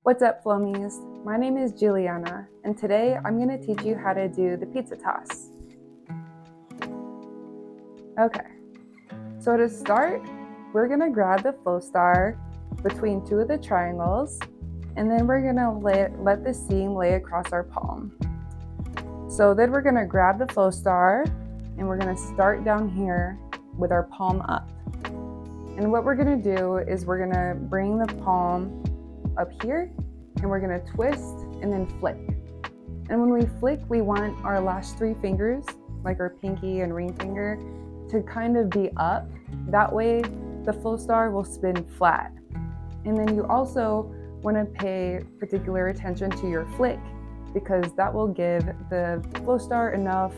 What's up, Flomies? My name is Julianna, and today I'm going to teach you how to do the pizza toss. Okay, so to start, we're going to grab the Flowstar between two of the triangles, and then we're going to let the seam lay across our palm. So then we're going to grab the Flowstar, and we're going to start down here with our palm up. And what we're going to do is we're going to bring the palm up here, and we're going to twist and then flick. And when we flick, we want our last three fingers, like our pinky and ring finger, to kind of be up. That way the Flowstar will spin flat. And then you also want to pay particular attention to your flick, because that will give the Flowstar enough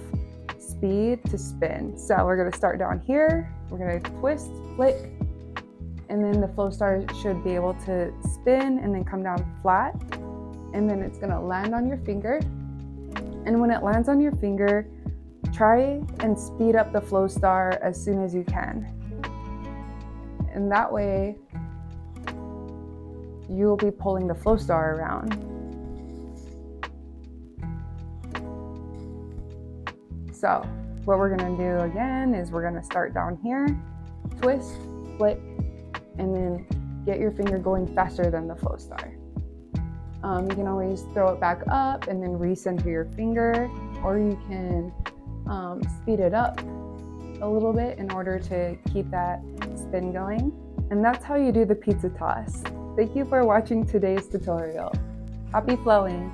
speed to spin. So we're going to start down here, we're going to twist, flick, and then the Flowstar should be able to spin and then come down flat. And then it's gonna land on your finger. And when it lands on your finger, try and speed up the Flowstar as soon as you can. And that way, you'll be pulling the Flowstar around. So what we're gonna do again is we're gonna start down here, twist, flick, and then get your finger going faster than the Flowstar. You can always throw it back up and then recenter your finger, or you can speed it up a little bit in order to keep that spin going. And that's how you do the pizza toss. Thank you for watching today's tutorial. Happy flowing!